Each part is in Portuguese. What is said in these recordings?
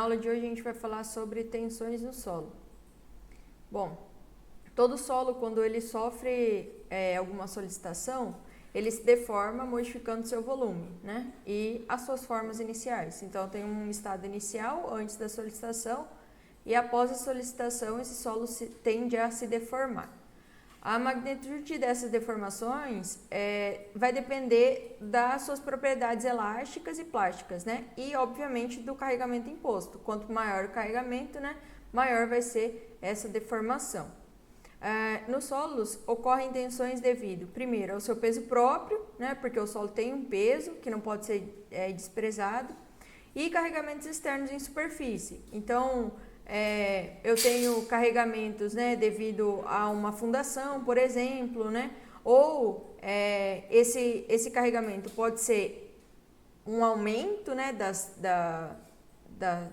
aula de hoje a gente vai falar sobre tensões no solo. Bom, todo solo, quando ele sofre alguma solicitação, ele se deforma modificando seu volume, né? E as suas formas iniciais. Então, tem um estado inicial antes da solicitação e após a solicitação esse solo tende a se deformar. A magnitude dessas deformações vai depender das suas propriedades elásticas e plásticas, né? E, obviamente, do carregamento imposto. Quanto maior o carregamento, né, maior vai ser essa deformação. Nos solos ocorrem tensões devido, primeiro, ao seu peso próprio, né, porque o solo tem um peso que não pode ser desprezado, e carregamentos externos em superfície. Então, eu tenho carregamentos, né, devido a uma fundação, por exemplo, né, ou esse carregamento pode ser um aumento, né,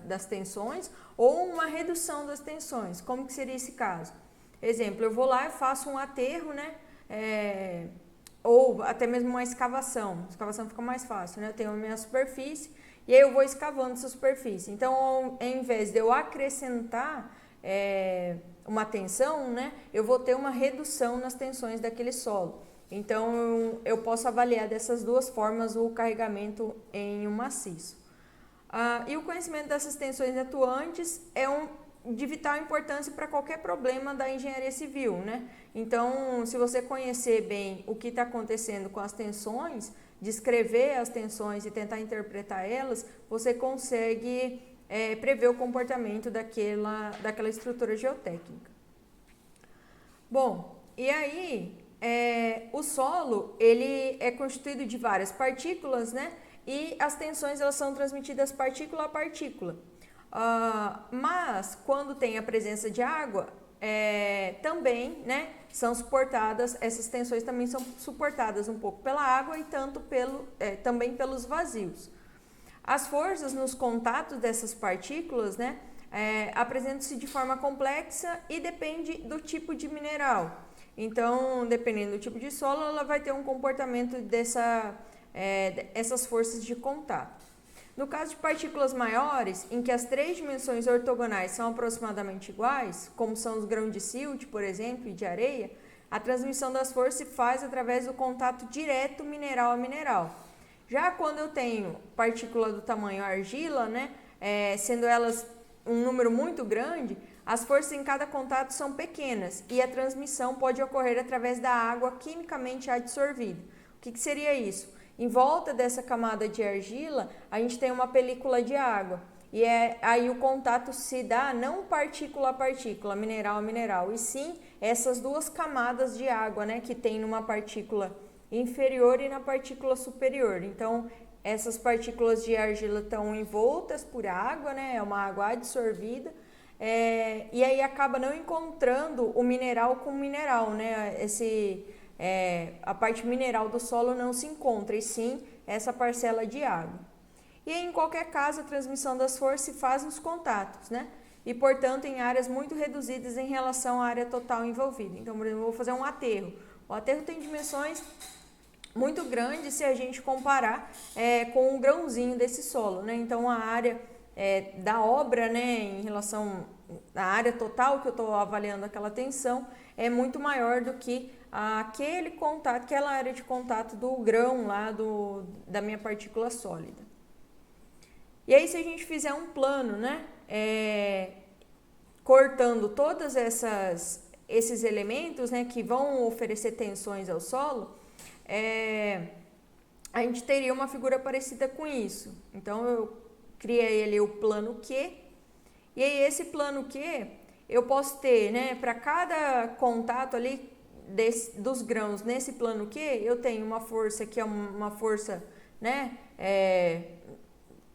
das tensões ou uma redução das tensões. Como que seria esse caso? Exemplo, eu vou lá e faço um aterro, né, ou até mesmo uma escavação. A escavação fica mais fácil, né? Eu tenho a minha superfície e aí eu vou escavando essa superfície. Então, ao invés de eu acrescentar uma tensão, né, eu vou ter uma redução nas tensões daquele solo. Então, eu posso avaliar dessas duas formas o carregamento em um maciço. E o conhecimento dessas tensões atuantes é de vital importância para qualquer problema da engenharia civil, né? Então, se você conhecer bem o que está acontecendo com as tensões, descrever as tensões e tentar interpretar elas, você consegue prever o comportamento daquela estrutura geotécnica. Bom, e aí o solo ele é constituído de várias partículas, né? E as tensões elas são transmitidas partícula a partícula. Mas quando tem a presença de água, também, né, são suportadas, essas tensões também são suportadas um pouco pela água e também pelos vazios. As forças nos contatos dessas partículas, né, apresentam-se de forma complexa e depende do tipo de mineral. Então, dependendo do tipo de solo, ela vai ter um comportamento essas forças de contato. No caso de partículas maiores, em que as três dimensões ortogonais são aproximadamente iguais, como são os grãos de silt, por exemplo, e de areia, a transmissão das forças se faz através do contato direto mineral a mineral. Já quando eu tenho partícula do tamanho argila, né, sendo elas um número muito grande, as forças em cada contato são pequenas e a transmissão pode ocorrer através da água quimicamente adsorvida. O que seria isso? Em volta dessa camada de argila, a gente tem uma película de água. E aí o contato se dá não partícula a partícula, mineral a mineral, e sim essas duas camadas de água, né, que tem numa partícula inferior e na partícula superior. Então, essas partículas de argila estão envoltas por água, né, é uma água adsorvida, e aí acaba não encontrando o mineral com o mineral, né, a parte mineral do solo não se encontra, e sim essa parcela de água. E em qualquer caso, a transmissão das forças se faz nos contatos, né? E, portanto, em áreas muito reduzidas em relação à área total envolvida. Então, por exemplo, eu vou fazer um aterro. O aterro tem dimensões muito grandes se a gente comparar com um grãozinho desse solo, né? Então, a área da obra, né, em relação à área total que eu estou avaliando aquela tensão, é muito maior do que aquela área de contato do grão lá da minha partícula sólida. E aí, se a gente fizer um plano, né, cortando todos esses elementos, né, que vão oferecer tensões ao solo, a gente teria uma figura parecida com isso. Então, eu criei ali o plano Q, e aí esse plano Q, eu posso ter, né, para cada contato ali dos grãos nesse plano Q, eu tenho uma força que é uma força, né,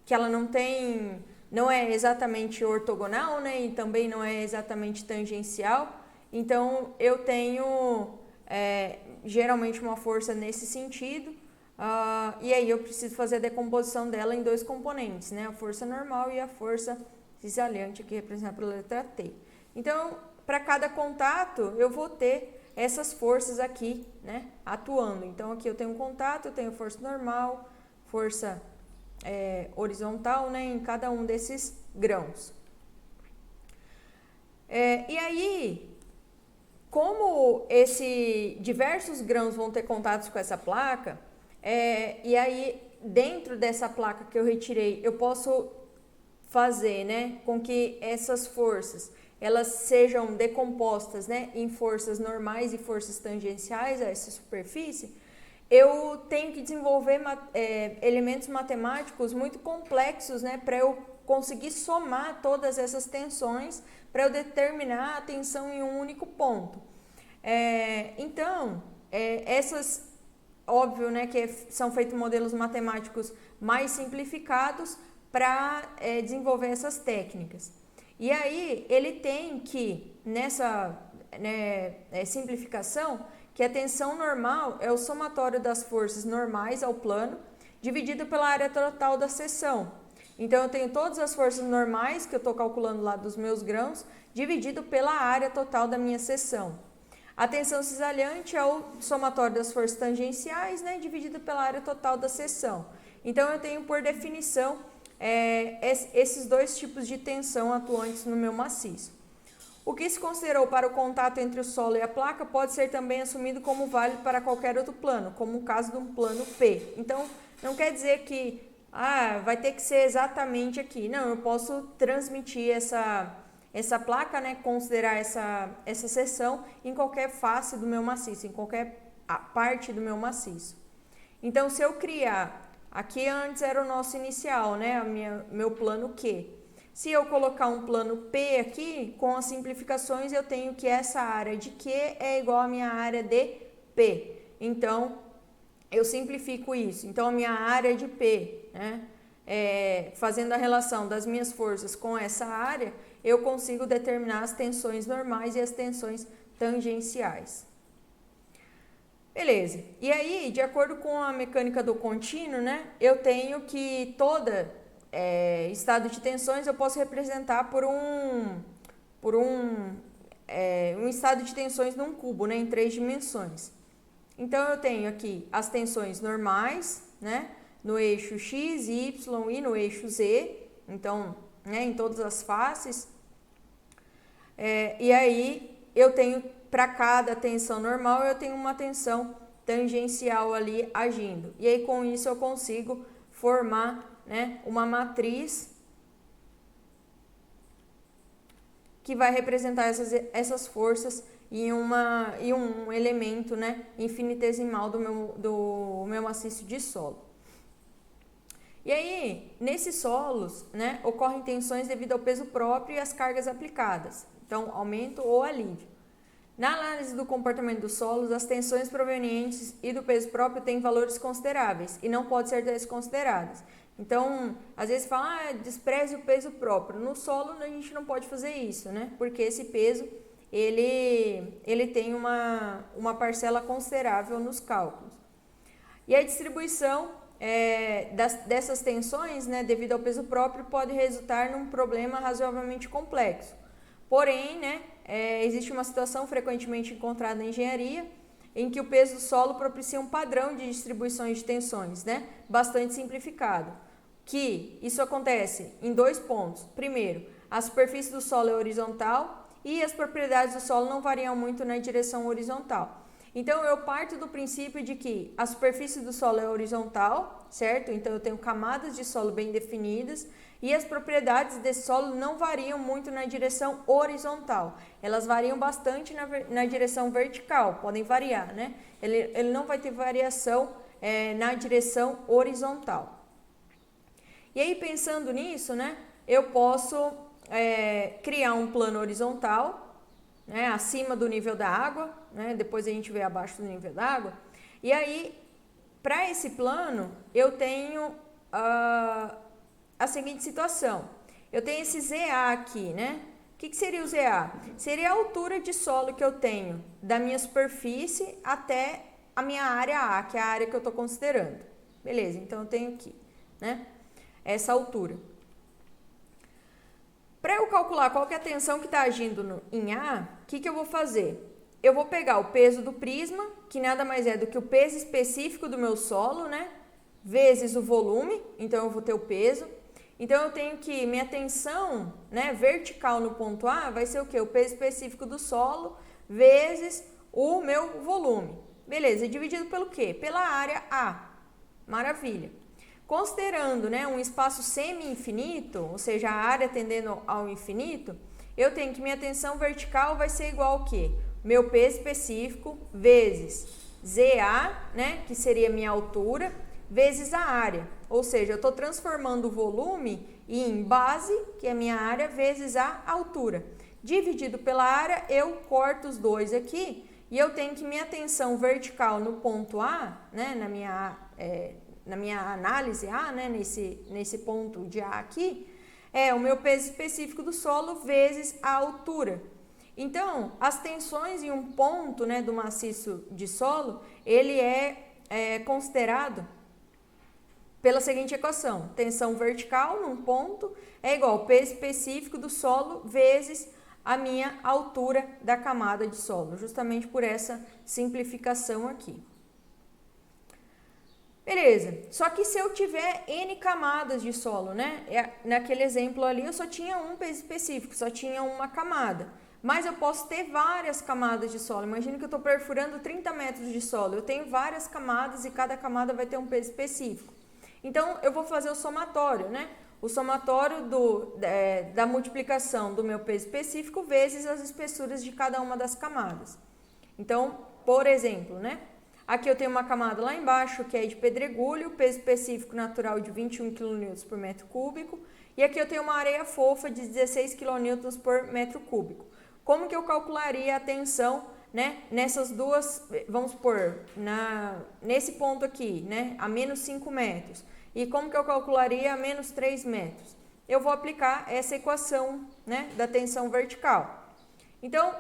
que ela não é exatamente ortogonal, né, e também não é exatamente tangencial. Então, eu tenho geralmente uma força nesse sentido, e aí eu preciso fazer a decomposição dela em dois componentes, né, a força normal e a força cisalhante, aqui representada pela letra T. Então, para cada contato, eu vou ter essas forças aqui, né, atuando. Então, aqui eu tenho um contato, eu tenho força normal, força horizontal, né, em cada um desses grãos. E aí, como diversos grãos vão ter contatos com essa placa, e aí dentro dessa placa que eu retirei, eu posso fazer, né, com que essas forças elas sejam decompostas, né, em forças normais e forças tangenciais a essa superfície, eu tenho que desenvolver elementos matemáticos muito complexos, né, para eu conseguir somar todas essas tensões, para eu determinar a tensão em um único ponto. Então, essas, óbvio, né, que são feitos modelos matemáticos mais simplificados para desenvolver essas técnicas. E aí, ele tem que, nessa simplificação, que a tensão normal é o somatório das forças normais ao plano, dividido pela área total da seção. Então, eu tenho todas as forças normais, que eu estou calculando lá dos meus grãos, dividido pela área total da minha seção. A tensão cisalhante é o somatório das forças tangenciais, né, dividido pela área total da seção. Então, eu tenho, por definição, esses dois tipos de tensão atuantes no meu maciço. O que se considerou para o contato entre o solo e a placa pode ser também assumido como válido para qualquer outro plano, como o caso de um plano P. Então, não quer dizer que vai ter que ser exatamente aqui. Não, eu posso transmitir essa placa, né, considerar essa seção em qualquer face do meu maciço, em qualquer parte do meu maciço. Então, se eu criar, aqui antes era o nosso inicial, né, meu plano Q. Se eu colocar um plano P aqui, com as simplificações, eu tenho que essa área de Q é igual à minha área de P. Então, eu simplifico isso. Então, a minha área de P, né, fazendo a relação das minhas forças com essa área, eu consigo determinar as tensões normais e as tensões tangenciais. Beleza. E aí, de acordo com a mecânica do contínuo, né, eu tenho que toda estado de tensões eu posso representar por um estado de tensões num cubo, né, em 3 dimensões. Então, eu tenho aqui as tensões normais, né, no eixo X, Y e no eixo Z, então, né, em todas as faces. E aí, eu tenho, para cada tensão normal, eu tenho uma tensão tangencial ali agindo. E aí, com isso, eu consigo formar, né, uma matriz que vai representar essas forças e um elemento, né, infinitesimal do meu maciço de solo. E aí, nesses solos, né, ocorrem tensões devido ao peso próprio e às cargas aplicadas. Então, aumento ou alívio. Na análise do comportamento dos solos, as tensões provenientes e do peso próprio têm valores consideráveis e não podem ser desconsideradas. Então, às vezes fala, despreze o peso próprio. No solo, a gente não pode fazer isso, né? Porque esse peso, ele tem uma parcela considerável nos cálculos. E a distribuição dessas tensões, né, devido ao peso próprio, pode resultar num problema razoavelmente complexo. Porém, né, existe uma situação frequentemente encontrada na engenharia em que o peso do solo propicia um padrão de distribuições de tensões, né, bastante simplificado. Que isso acontece em 2 pontos. Primeiro, a superfície do solo é horizontal e as propriedades do solo não variam muito na direção horizontal. Então, eu parto do princípio de que a superfície do solo é horizontal, certo? Então, eu tenho camadas de solo bem definidas e as propriedades desse solo não variam muito na direção horizontal. Elas variam bastante na direção vertical, podem variar, né? Ele não vai ter variação na direção horizontal. E aí, pensando nisso, né, eu posso criar um plano horizontal, né, acima do nível da água, né, depois a gente vê abaixo do nível da água. E aí, para esse plano, eu tenho a seguinte situação. Eu tenho esse ZA aqui, né? O que seria o ZA? Seria a altura de solo que eu tenho da minha superfície até a minha área A, que é a área que eu estou considerando. Beleza, então eu tenho aqui, né, essa altura. Para eu calcular qual que é a tensão que está agindo em A, o que eu vou fazer? Eu vou pegar o peso do prisma, que nada mais é do que o peso específico do meu solo, né? vezes o volume, então eu vou ter o peso. Então eu tenho que, minha tensão, né, vertical no ponto A vai ser o quê? O peso específico do solo vezes o meu volume. Beleza, dividido pelo quê? Pela área A. Maravilha. Considerando, né, um espaço semi-infinito, ou seja, a área tendendo ao infinito, eu tenho que minha tensão vertical vai ser igual ao quê? Meu peso específico vezes ZA, né, que seria minha altura, vezes a área. Ou seja, eu estou transformando o volume em base, que é minha área, vezes a altura. Dividido pela área, eu corto os dois aqui e eu tenho que minha tensão vertical no ponto A, né, na minha análise A, né, nesse ponto de A aqui, é o meu peso específico do solo vezes a altura. Então, as tensões em um ponto, né, do maciço de solo, ele é considerado pela seguinte equação: tensão vertical num ponto é igual ao peso específico do solo vezes a minha altura da camada de solo, justamente por essa simplificação aqui. Beleza, só que se eu tiver N camadas de solo, né? Naquele exemplo ali eu só tinha um peso específico, só tinha uma camada. Mas eu posso ter várias camadas de solo. Imagina que eu estou perfurando 30 metros de solo. Eu tenho várias camadas e cada camada vai ter um peso específico. Então, eu vou fazer o somatório, né? O somatório da multiplicação do meu peso específico vezes as espessuras de cada uma das camadas. Então, por exemplo, né? Aqui eu tenho uma camada lá embaixo que é de pedregulho, peso específico natural de 21 kN por metro cúbico. E aqui eu tenho uma areia fofa de 16 kN por metro cúbico. Como que eu calcularia a tensão, né, nessas duas, vamos supor, nesse ponto aqui, né, a menos 5 metros. E como que eu calcularia a menos 3 metros? Eu vou aplicar essa equação, né, da tensão vertical. Então,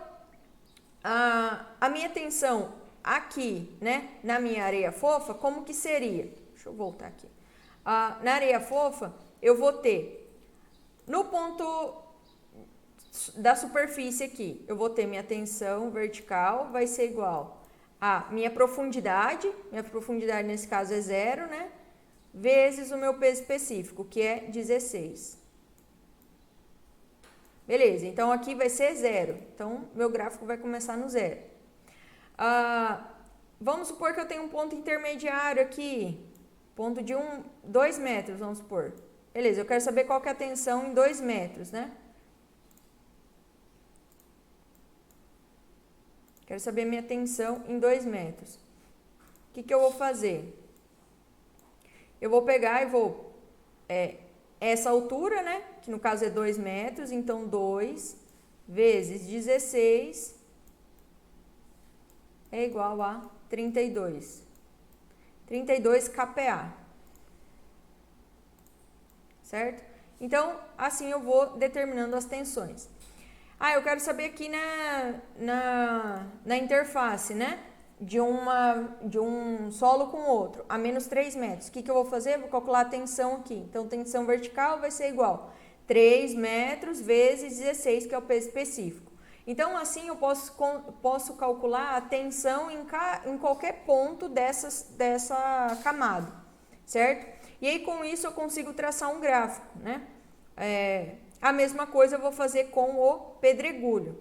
a minha tensão aqui, né, na minha areia fofa, como que seria? Deixa eu voltar aqui. Na areia fofa, eu vou ter, no ponto da superfície aqui, eu vou ter minha tensão vertical, vai ser igual a minha profundidade nesse caso é 0, né, vezes o meu peso específico, que é 16. Beleza, então aqui vai ser 0, então meu gráfico vai começar no 0. Vamos supor que eu tenho um ponto intermediário aqui, ponto de 2 metros, vamos supor. Beleza, eu quero saber qual que é a tensão em 2 metros, né? Quero saber minha tensão em 2 metros. O que eu vou fazer? Eu vou pegar e vou... essa altura, né? Que no caso é 2 metros, então 2 vezes 16 é igual a 32. 32 kPa. Certo? Então, assim eu vou determinando as tensões. Eu quero saber aqui na interface, né? De um solo com outro, a menos 3 metros. O que eu vou fazer? Vou calcular a tensão aqui. Então, tensão vertical vai ser igual 3 metros vezes 16, que é o peso específico. Então, assim, eu posso calcular a tensão em qualquer ponto dessa camada, certo? E aí, com isso, eu consigo traçar um gráfico, né? A mesma coisa eu vou fazer com o pedregulho.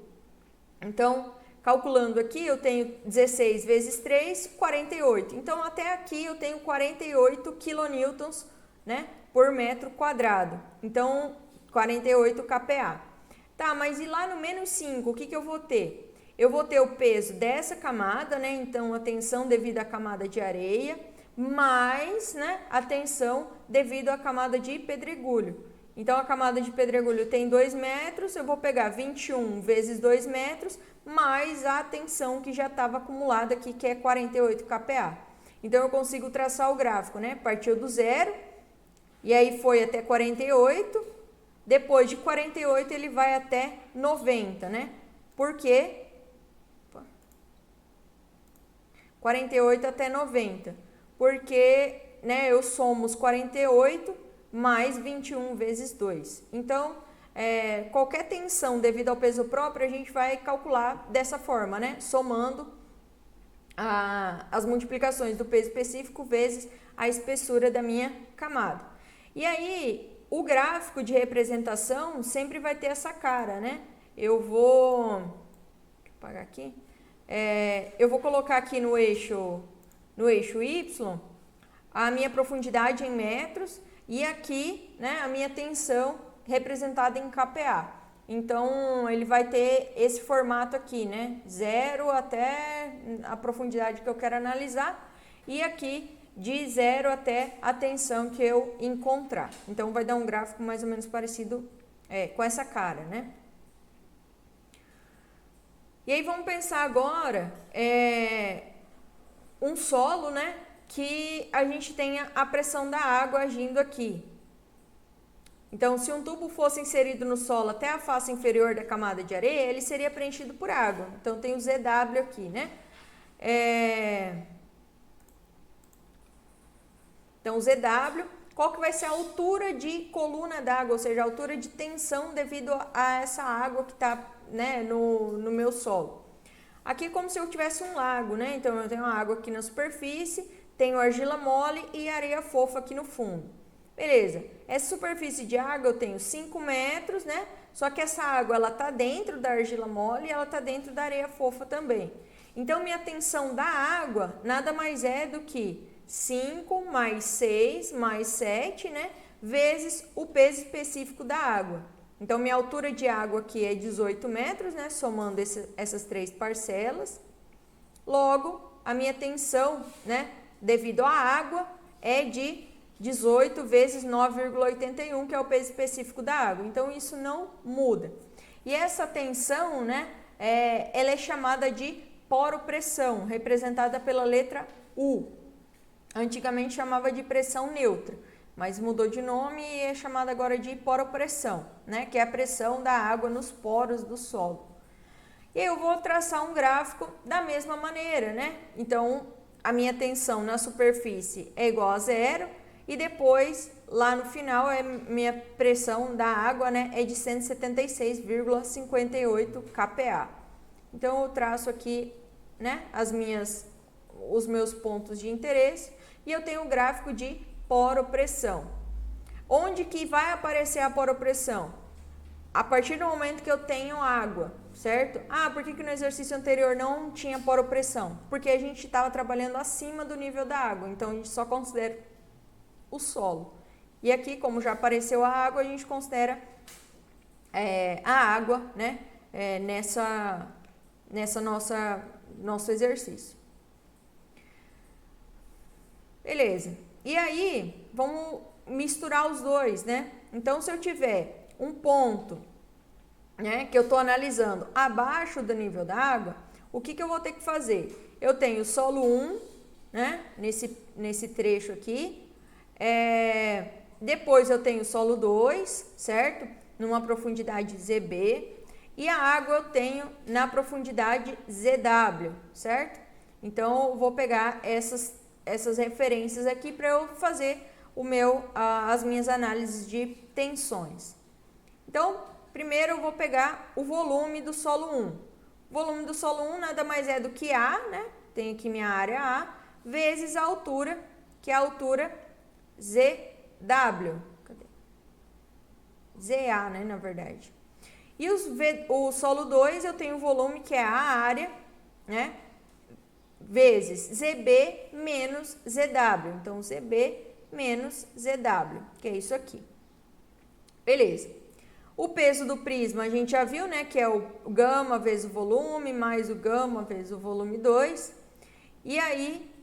Então, calculando aqui, eu tenho 16 vezes 3, 48. Então, até aqui eu tenho 48 kN, né, por metro quadrado. Então, 48 kPa. Tá, mas e lá no menos 5, o que eu vou ter? Eu vou ter o peso dessa camada, né, então a tensão devido à camada de areia, mais, né, a tensão devido à camada de pedregulho. Então, a camada de pedregulho tem 2 metros, eu vou pegar 21 vezes 2 metros, mais a tensão que já estava acumulada aqui, que é 48 kPa. Então, eu consigo traçar o gráfico, né? Partiu do 0, e aí foi até 48, depois de 48 ele vai até 90, né? Por quê? 48 até 90, porque, né, eu somo os 48 mais 21 vezes 2. Então, qualquer tensão devido ao peso próprio, a gente vai calcular dessa forma, né? Somando as multiplicações do peso específico vezes a espessura da minha camada. E aí, o gráfico de representação sempre vai ter essa cara, né? Eu vou... Deixa eu apagar aqui. Eu vou colocar aqui no eixo Y a minha profundidade em metros e aqui, né, a minha tensão representada em kPa. Então, ele vai ter esse formato aqui, né? 0 até a profundidade que eu quero analisar e aqui de 0 até a tensão que eu encontrar. Então, vai dar um gráfico mais ou menos parecido com essa cara, né? E aí, vamos pensar agora um solo, né? Que a gente tenha a pressão da água agindo aqui. Então, se um tubo fosse inserido no solo até a face inferior da camada de areia, ele seria preenchido por água. Então, tem o ZW aqui, né? Então, o ZW, qual que vai ser a altura de coluna d'água, ou seja, a altura de tensão devido a essa água que está, né, no meu solo. Aqui é como se eu tivesse um lago, né? Então, eu tenho a água aqui na superfície, tenho argila mole e areia fofa aqui no fundo. Beleza, essa superfície de água eu tenho 5 metros, né? Só que essa água, ela tá dentro da argila mole e ela tá dentro da areia fofa também. Então, minha tensão da água nada mais é do que 5 mais 6 mais 7, né? Vezes o peso específico da água. Então, minha altura de água aqui é 18 metros, né? Somando essas três parcelas. Logo, a minha tensão, né? Devido à água, é de 18 vezes 9,81, que é o peso específico da água. Então, isso não muda. E essa tensão, né, ela é chamada de poropressão, representada pela letra U. Antigamente chamava de pressão neutra, mas mudou de nome e é chamada agora de poropressão, né, que é a pressão da água nos poros do solo. E eu vou traçar um gráfico da mesma maneira, né? Então, a minha tensão na superfície é igual a zero, e depois, lá no final, minha pressão da água, né, é de 176,58 kPa. Então, eu traço aqui, né, os meus pontos de interesse e eu tenho o gráfico de poropressão. Onde que vai aparecer a poropressão? A partir do momento que eu tenho água, certo? Por que no exercício anterior não tinha poropressão? Porque a gente estava trabalhando acima do nível da água, então a gente só considera o solo. E aqui, como já apareceu a água, a gente considera a água, né, nessa nosso exercício. Beleza. E aí, vamos misturar os dois, né? Então, se eu tiver um ponto, né, que eu estou analisando abaixo do nível da água, o que eu vou ter que fazer? Eu tenho o solo 1, né, nesse trecho aqui. Depois eu tenho o solo 2, certo? Numa profundidade ZB. E a água eu tenho na profundidade ZW, certo? Então, eu vou pegar essas referências aqui para eu fazer as minhas análises de tensões. Então, primeiro eu vou pegar o volume do solo 1. O volume do solo 1 nada mais é do que A, né? Tem aqui minha área A, vezes a altura, que é a altura ZW. Cadê? ZA, né, na verdade. E o solo 2, eu tenho o volume, que é a área, né, vezes ZB menos ZW. Então, ZB menos ZW, que é isso aqui. Beleza. O peso do prisma a gente já viu, né, que é o gama vezes o volume, mais o gama vezes o volume 2. E aí,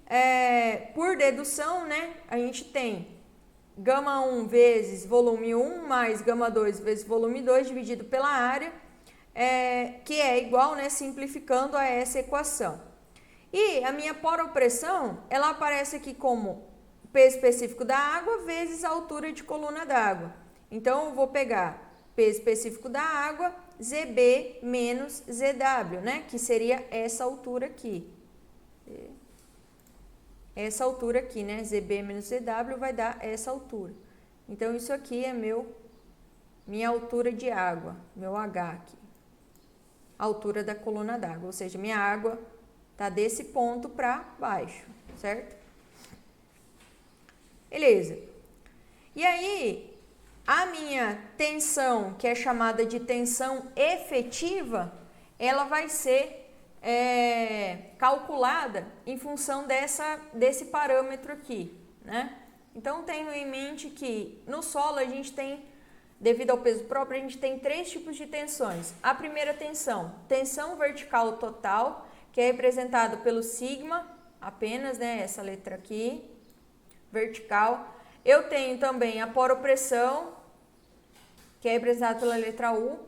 por dedução, né, a gente tem gama 1 vezes volume 1 mais gama 2 vezes volume 2 dividido pela área, que é igual, né, simplificando a essa equação. E a minha poropressão, ela aparece aqui como peso específico da água vezes a altura de coluna d'água. Então, eu vou pegar peso específico da água, ZB menos ZW, né, que seria essa altura aqui. Essa altura aqui, né, ZB menos ZW vai dar essa altura. Então, isso aqui é minha altura de água, meu H aqui. Altura da coluna d'água, ou seja, minha água está desse ponto para baixo, certo? Beleza. E aí, a minha tensão, que é chamada de tensão efetiva, ela vai ser calculada em função desse parâmetro aqui, né? Então, tenho em mente que no solo a gente tem, devido ao peso próprio, a gente tem 3 tipos de tensões. A primeira tensão vertical total, que é representado pelo sigma, apenas, né, essa letra aqui, vertical. Eu tenho também a poropressão, que é representada pela letra U,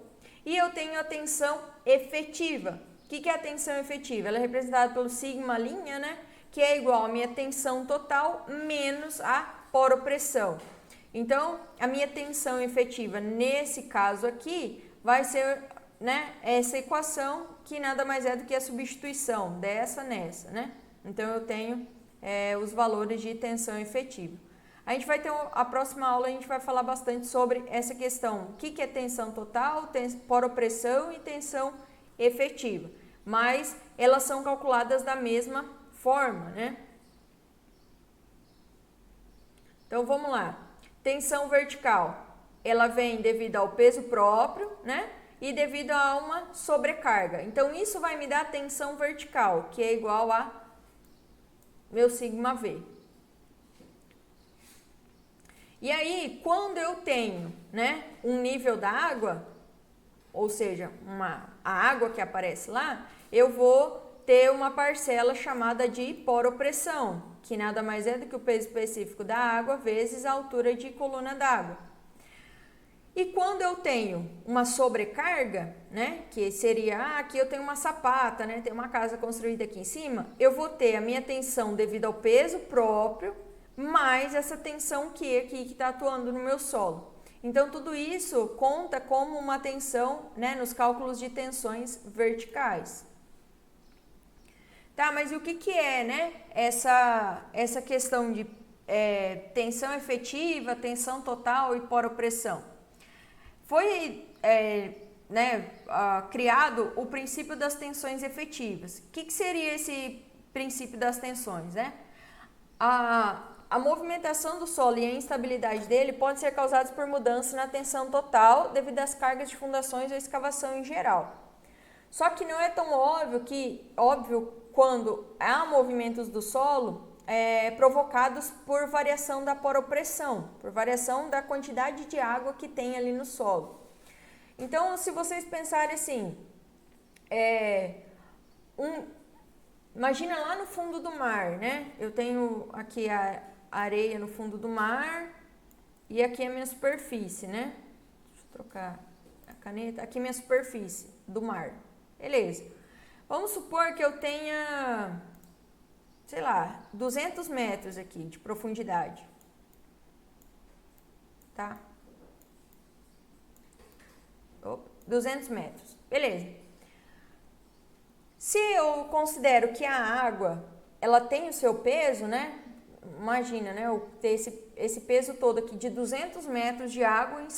e eu tenho a tensão efetiva. O que é a tensão efetiva? Ela é representada pelo sigma linha, né, que é igual à minha tensão total menos a poropressão. Então, a minha tensão efetiva nesse caso aqui vai ser, né, essa equação, que nada mais é do que a substituição dessa nessa, né? Então, eu tenho os valores de tensão efetiva. A gente vai ter a próxima aula, a gente vai falar bastante sobre essa questão. O que é tensão total, poropressão e tensão efetiva. Mas elas são calculadas da mesma forma, né? Então, vamos lá. Tensão vertical, ela vem devido ao peso próprio, né? E devido a uma sobrecarga. Então, isso vai me dar tensão vertical, que é igual a meu sigma V. E aí, quando eu tenho, né, um nível da água, ou seja, a água que aparece lá, eu vou ter uma parcela chamada de poropressão, que nada mais é do que o peso específico da água vezes a altura de coluna d'água. E quando eu tenho uma sobrecarga, né, que seria, aqui eu tenho uma sapata, né, tem uma casa construída aqui em cima, eu vou ter a minha tensão devido ao peso próprio, mais essa tensão Q aqui que está atuando no meu solo. Então, tudo isso conta como uma tensão, né, nos cálculos de tensões verticais. Tá, mas e o que é, né, essa questão de tensão efetiva, tensão total e poropressão? Foi criado o princípio das tensões efetivas. O que seria esse princípio das tensões, né? A movimentação do solo e a instabilidade dele pode ser causadas por mudança na tensão total devido às cargas de fundações ou escavação em geral. Só que não é tão óbvio quando há movimentos do solo provocados por variação da poropressão, por variação da quantidade de água que tem ali no solo. Então, se vocês pensarem assim, imagina lá no fundo do mar, né? Eu tenho aqui a areia no fundo do mar e aqui a minha superfície, né? Deixa eu trocar a caneta. Aqui minha superfície do mar. Beleza. Vamos supor que eu tenha, sei lá, 200 metros aqui de profundidade. Tá? 200 metros. Beleza. Se eu considero que a água, ela tem o seu peso, né? Imagina, né? Eu ter esse peso todo aqui de 200 metros de água em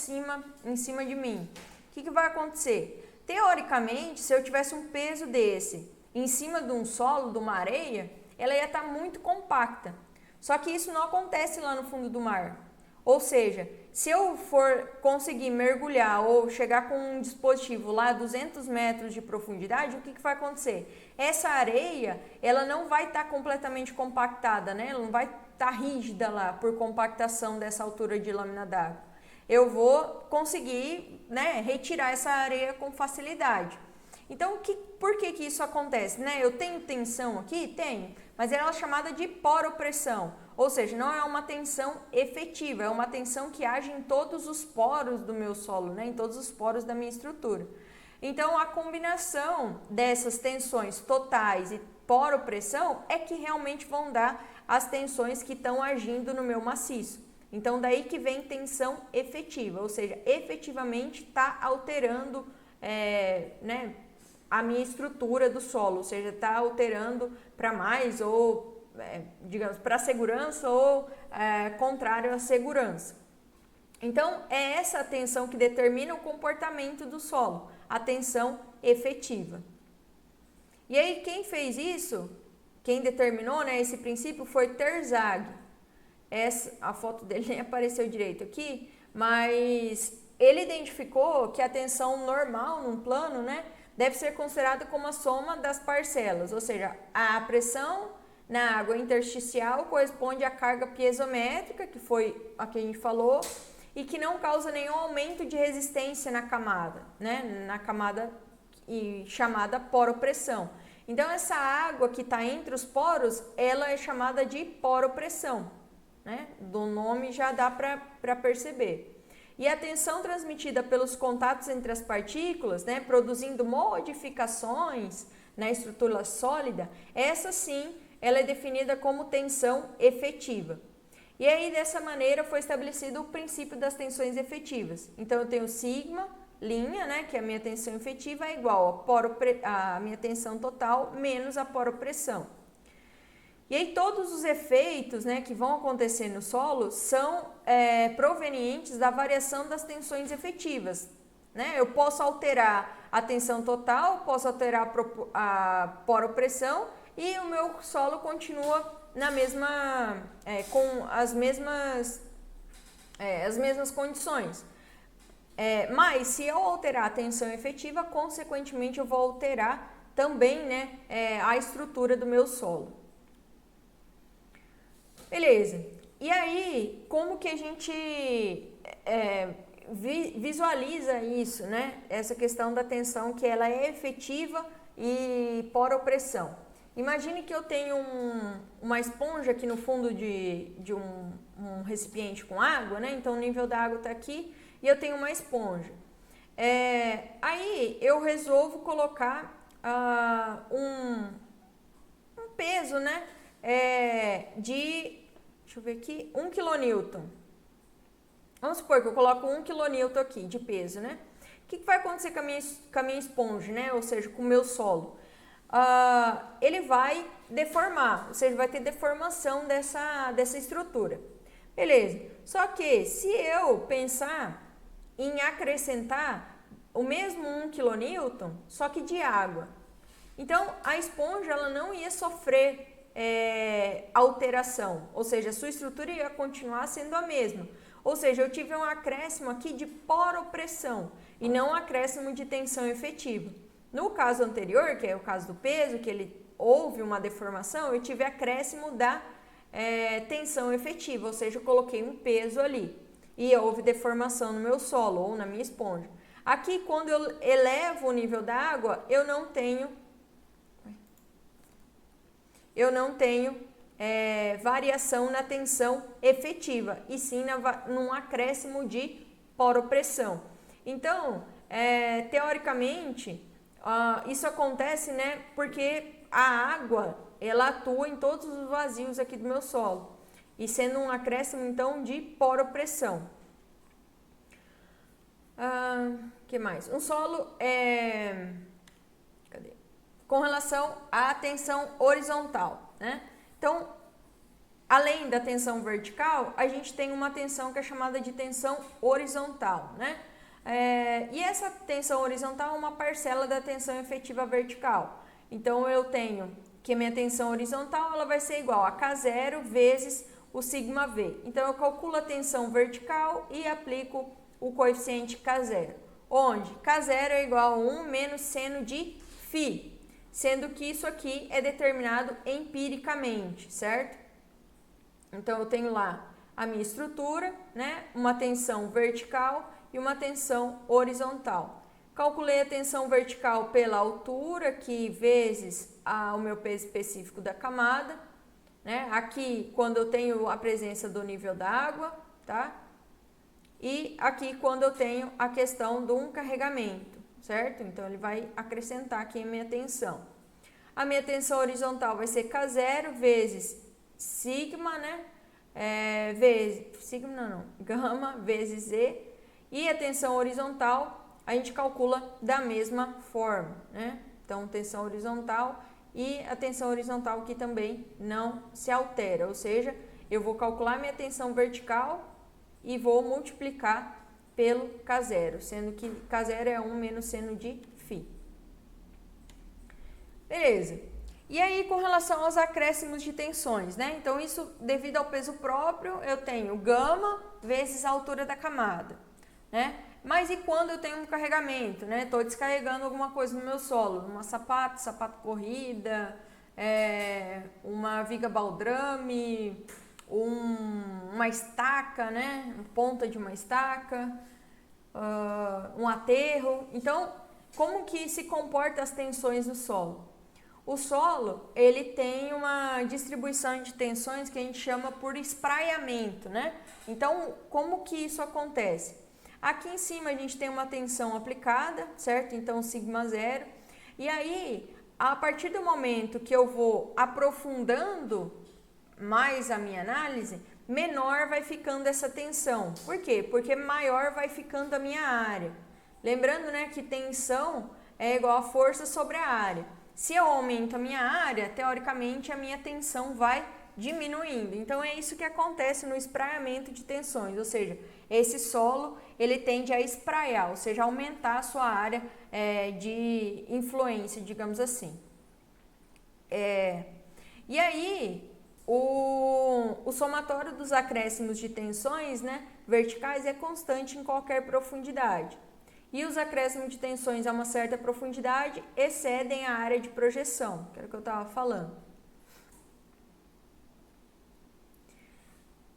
cima de mim. O que vai acontecer? Teoricamente, se eu tivesse um peso desse em cima de um solo, de uma areia, ela ia estar muito compacta. Só que isso não acontece lá no fundo do mar. Ou seja, se eu for conseguir mergulhar ou chegar com um dispositivo lá a 200 metros de profundidade, o que vai acontecer? Essa areia, ela não vai estar completamente compactada, né? Ela não vai estar rígida lá por compactação dessa altura de lâmina d'água. Eu vou conseguir, né, retirar essa areia com facilidade. Então, por que isso acontece? Né? Eu tenho tensão aqui? Tenho, mas ela é chamada de poropressão, ou seja, não é uma tensão efetiva, é uma tensão que age em todos os poros do meu solo, né? Em todos os poros da minha estrutura. Então, a combinação dessas tensões totais e poropressão é que realmente vão dar as tensões que estão agindo no meu maciço. Então, daí que vem tensão efetiva, ou seja, efetivamente está alterando né, a minha estrutura do solo, ou seja, está alterando para mais ou, digamos, para segurança ou contrário à segurança. Então, é essa tensão que determina o comportamento do solo, a tensão efetiva. E aí, quem fez isso, quem determinou, né, esse princípio foi Terzaghi. a foto dele nem apareceu direito aqui, mas ele identificou que a tensão normal num plano, né, deve ser considerada como a soma das parcelas, ou seja, a pressão na água intersticial corresponde à carga piezométrica, que foi a que a gente falou, e que não causa nenhum aumento de resistência na camada, né, na camada chamada poropressão. Então, essa água que está entre os poros, ela é chamada de poropressão, né? Do nome já dá para perceber. E a tensão transmitida pelos contatos entre as partículas, né, produzindo modificações na estrutura sólida, essa sim, ela é definida como tensão efetiva. E aí, dessa maneira, foi estabelecido o princípio das tensões efetivas. Então, eu tenho sigma, linha, né, que é a minha tensão efetiva, é igual a minha tensão total menos a poropressão. E aí todos os efeitos, né, que vão acontecer no solo são provenientes da variação das tensões efetivas, né? Eu posso alterar a tensão total, posso alterar a poropressão e o meu solo continua na mesma, com as mesmas condições. Mas se eu alterar a tensão efetiva, consequentemente eu vou alterar também, né, a estrutura do meu solo. Beleza. E aí, como que a gente visualiza isso, né? Essa questão da tensão que ela é efetiva e poropressão. Imagine que eu tenho uma esponja aqui no fundo de um recipiente com água, né? Então o nível da água está aqui e eu tenho uma esponja. Aí eu resolvo colocar um peso, né? Deixa eu ver aqui, 1 kN. Vamos supor que eu coloco 1 kN aqui de peso, né? O que vai acontecer com a minha esponja, né? Ou seja, com o meu solo? Ele vai deformar, ou seja, vai ter deformação dessa estrutura. Beleza. Só que se eu pensar em acrescentar o mesmo 1 kN, só que de água, então a esponja ela não ia sofrer alteração, ou seja, a sua estrutura ia continuar sendo a mesma. Ou seja, eu tive um acréscimo aqui de poropressão e não um acréscimo de tensão efetiva. No caso anterior, que é o caso do peso, que houve uma deformação, eu tive acréscimo da tensão efetiva, ou seja, eu coloquei um peso ali e houve deformação no meu solo ou na minha esponja. Aqui, quando eu elevo o nível da água, eu não tenho variação na tensão efetiva, e sim num acréscimo de poropressão. Então, teoricamente, isso acontece, né, porque a água, ela atua em todos os vazios aqui do meu solo, e sendo um acréscimo, então, de poropressão. Que mais? Um solo com relação à tensão horizontal, né? Então, além da tensão vertical, a gente tem uma tensão que é chamada de tensão horizontal, né? E essa tensão horizontal é uma parcela da tensão efetiva vertical. Então, eu tenho que a minha tensão horizontal ela vai ser igual a K0 vezes o sigma V. Então, eu calculo a tensão vertical e aplico o coeficiente K0, onde K0 é igual a 1 menos seno de φ, sendo que isso aqui é determinado empiricamente, certo? Então, eu tenho lá a minha estrutura, né? Uma tensão vertical e uma tensão horizontal. Calculei a tensão vertical pela altura, que vezes o meu peso específico da camada, né? Aqui, quando eu tenho a presença do nível da água, tá? E aqui, quando eu tenho a questão de um carregamento, certo? Então, ele vai acrescentar aqui a minha tensão. A minha tensão horizontal vai ser K0 vezes sigma, né? Gama vezes E. E a tensão horizontal a gente calcula da mesma forma, né? Então, tensão horizontal e a tensão horizontal aqui também não se altera, ou seja, eu vou calcular minha tensão vertical e vou multiplicar pelo K0, sendo que K0 é 1 menos seno de φ. Beleza. E aí, com relação aos acréscimos de tensões, né? Então, isso devido ao peso próprio, eu tenho gama vezes a altura da camada, né? Mas e quando eu tenho um carregamento, né? Estou descarregando alguma coisa no meu solo, uma sapato corrida, uma viga baldrame, uma estaca, né? Ponta de uma estaca, um aterro. Então, como que se comportam as tensões no solo? O solo, ele tem uma distribuição de tensões que a gente chama por espraiamento, né? Então, como que isso acontece? Aqui em cima a gente tem uma tensão aplicada, certo? Então, sigma zero. E aí, a partir do momento que eu vou aprofundando mais a minha análise, menor vai ficando essa tensão. Por quê? Porque maior vai ficando a minha área. Lembrando, né, que tensão é igual a força sobre a área. Se eu aumento a minha área, teoricamente a minha tensão vai diminuindo. Então é isso que acontece no espraiamento de tensões, ou seja, esse solo ele tende a espraiar, ou seja, aumentar a sua área de influência, digamos assim. E aí, o somatório dos acréscimos de tensões, né, verticais é constante em qualquer profundidade. E os acréscimos de tensões a uma certa profundidade excedem a área de projeção, que era o que eu estava falando.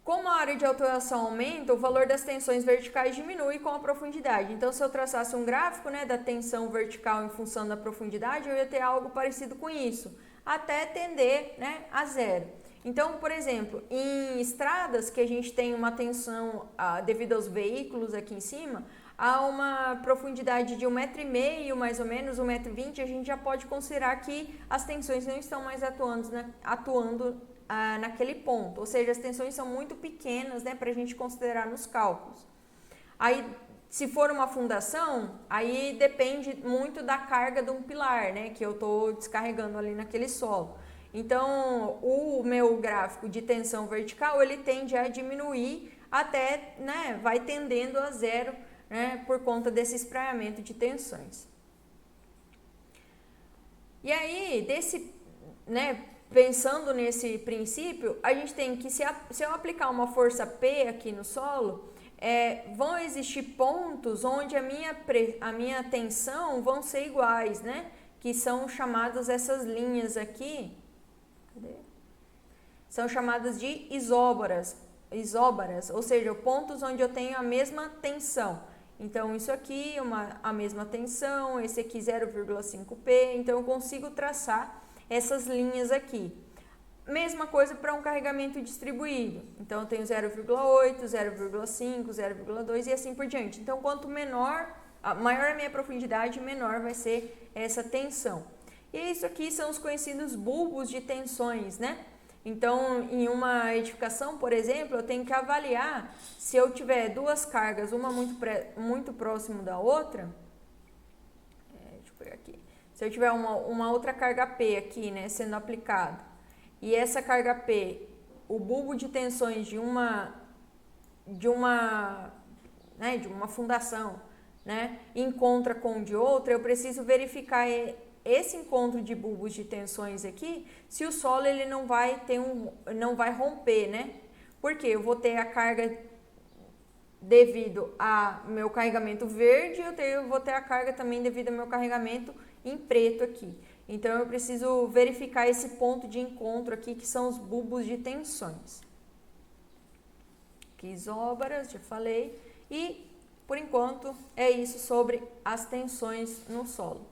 Como a área de atuação aumenta, o valor das tensões verticais diminui com a profundidade. Então, se eu traçasse um gráfico, né, da tensão vertical em função da profundidade, eu ia ter algo parecido com isso, até tender, né, a zero. Então, por exemplo, em estradas que a gente tem uma tensão devido aos veículos aqui em cima, a uma profundidade de 1,5 m, mais ou menos, 1,20 m, a gente já pode considerar que as tensões não estão mais atuando naquele ponto. Ou seja, as tensões são muito pequenas, né, para a gente considerar nos cálculos. Aí, se for uma fundação, aí depende muito da carga de um pilar, né, que eu estou descarregando ali naquele solo. Então, o meu gráfico de tensão vertical, ele tende a diminuir até, né, vai tendendo a zero, né, por conta desse espraiamento de tensões. E aí, pensando nesse princípio, a gente tem que, se eu aplicar uma força P aqui no solo, vão existir pontos onde a minha tensão vão ser iguais, né? Que são chamadas essas linhas aqui, são chamadas de isóbaras, ou seja, pontos onde eu tenho a mesma tensão. Então, isso aqui a mesma tensão, esse aqui 0,5P, então eu consigo traçar essas linhas aqui. Mesma coisa para um carregamento distribuído. Então, eu tenho 0,8, 0,5, 0,2 e assim por diante. Então, quanto maior a minha profundidade, menor vai ser essa tensão. E isso aqui são os conhecidos bulbos de tensões, né? Então, em uma edificação, por exemplo, eu tenho que avaliar se eu tiver duas cargas, uma muito próximo da outra. Deixa eu pegar aqui. Se eu tiver uma outra carga P aqui, né, sendo aplicada, e essa carga P, o bulbo de tensões de uma fundação, né, encontra com o de outra, eu preciso verificar esse encontro de bulbos de tensões aqui, se o solo ele não vai romper, né? Porque eu vou ter a carga devido ao meu carregamento verde, eu vou ter a carga também devido ao meu carregamento em preto aqui. Então, eu preciso verificar esse ponto de encontro aqui, que são os bulbos de tensões. Aqui, isóbaras, já falei. E, por enquanto, é isso sobre as tensões no solo.